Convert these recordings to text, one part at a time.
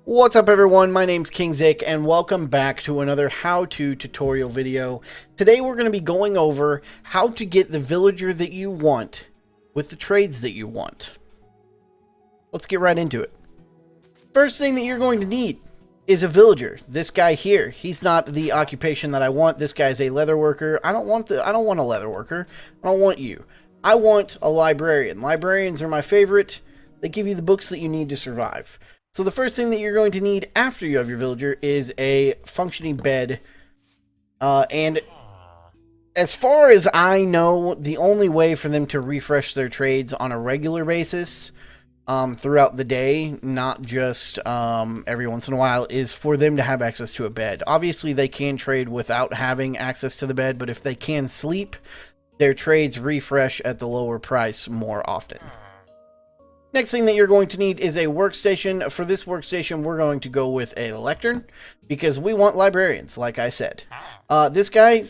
What's up everyone, my name's King Zik and welcome back to another how-to tutorial video. Today we're going to be going over how to get the villager that you want with the trades that you want. Let's get right into it. First thing that you're going to need is a villager. This guy here, he's not the occupation that I want. This guy's a leather worker. I don't want a leather worker. I don't want you. I want a librarian. Librarians are my favorite. They give you the books that you need to survive. So the first thing that you're going to need after you have your villager is a functioning bed. And as far as I know, the only way for them to refresh their trades on a regular basis throughout the day, not just every once in a while, is for them to have access to a bed. Obviously, they can trade without having access to the bed, but if they can sleep, their trades refresh at the lower price more often. Next thing that you're going to need is a workstation. For this workstation, we're going to go with a lectern because we want librarians, like I said. This guy,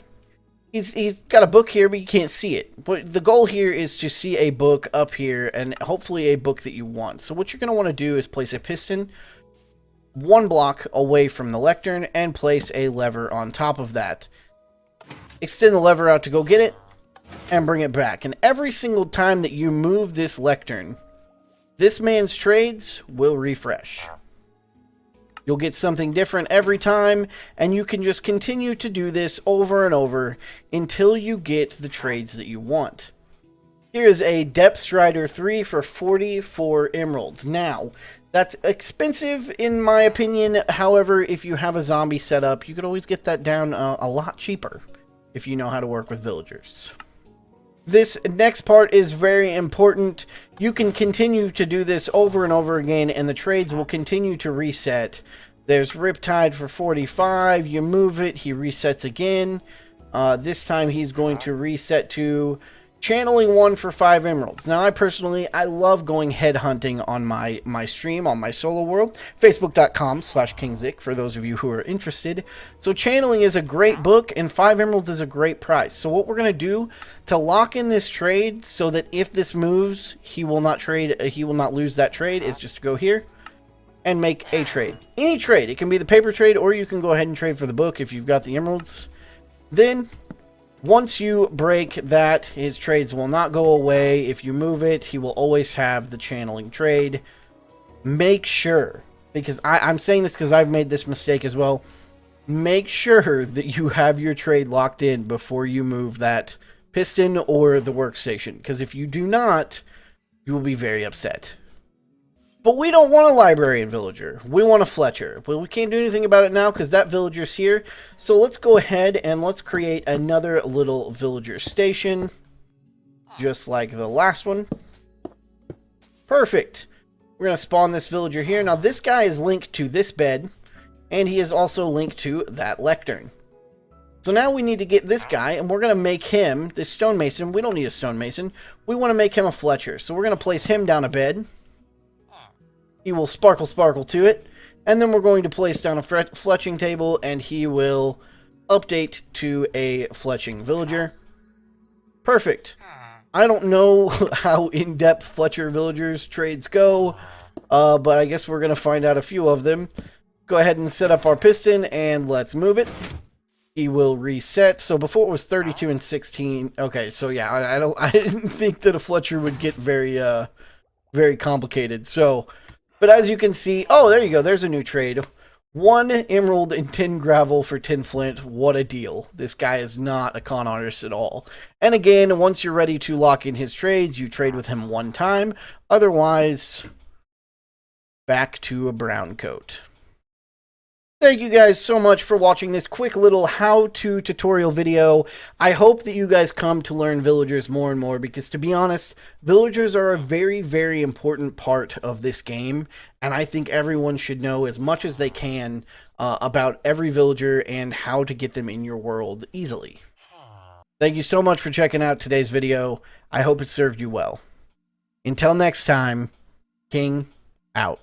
he's got a book here, but you can't see it. But the goal here is to see a book up here and hopefully a book that you want. So what you're going to want to do is place a piston one block away from the lectern and place a lever on top of that. Extend the lever out to go get it and bring it back. And every single time that you move this lectern, this man's trades will refresh. You'll get something different every time, and you can just continue to do this over and over until you get the trades that you want. Here is a Depth Strider 3 for 44 emeralds. Now, that's expensive in my opinion. However, if you have a zombie setup, you could always get that down a lot cheaper if you know how to work with villagers. This next part is very important. You can continue to do this over and over again, and the trades will continue to reset. There's Riptide for 45. You move it, he resets again. This time he's going to reset to Channeling 1 for 5 emeralds. Now, I love going headhunting on my stream, on my solo world. Facebook.com/KingZik for those of you who are interested. So Channeling is a great book, and 5 emeralds is a great price. So what we're going to do to lock in this trade so that if this moves, he will not lose that trade is just to go here and make a trade. Any trade. It can be the paper trade, or you can go ahead and trade for the book if you've got the emeralds. Then once you break that, his trades will not go away. If you move it, he will always have the channeling trade. Make sure, because I'm saying this because I've made this mistake as well, make sure that you have your trade locked in before you move that piston or the workstation, because if you do not, you will be very upset. But we don't want a librarian villager. We want a Fletcher. But we can't do anything about it now because that villager's here. So let's go ahead and let's create another little villager station. Just like the last one. Perfect. We're going to spawn this villager here. Now this guy is linked to this bed. And he is also linked to that lectern. So now we need to get this guy. And we're going to make him, this stonemason. We don't need a stonemason. We want to make him a Fletcher. So we're going to place him down a bed. He will sparkle to it, and then we're going to place down a fletching table, and he will update to a fletching villager. Perfect. I don't know how in-depth Fletcher villagers trades go, but I guess we're going to find out a few of them. Go ahead and set up our piston, and let's move it. He will reset. So before it was 32 and 16. Okay, so yeah, I didn't think that a Fletcher would get very complicated. So, but as you can see, oh, there you go. There's a new trade. 1 emerald and 10 gravel for 10 flint. What a deal. This guy is not a con artist at all. And again, once you're ready to lock in his trades, you trade with him one time. Otherwise, back to a brown coat. Thank you guys so much for watching this quick little how-to tutorial video. I hope that you guys come to learn villagers more and more because, to be honest, villagers are a very, very important part of this game, and I think everyone should know as much as they can about every villager and how to get them in your world easily. Thank you so much for checking out today's video. I hope it served you well. Until next time, King out.